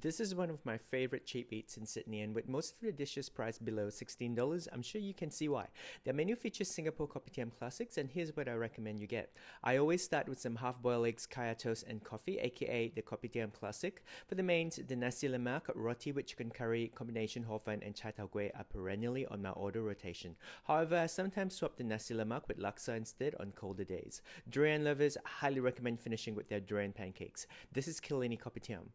This is one of my favorite cheap eats in Sydney, and with most of the dishes priced below $16, I'm sure you can see why. Their menu features Singapore Kopitiam classics, and here's what I recommend you get. I always start with some half-boiled eggs, kaya toast, and coffee, aka the Kopitiam classic. For the mains, the nasi lemak, roti with chicken curry, combination hor fun, and chai tau kway are perennially on my order rotation. However, I sometimes swap the nasi lemak with laksa instead on colder days. Durian lovers highly recommend finishing with their durian pancakes. This is Killiney Kopitiam.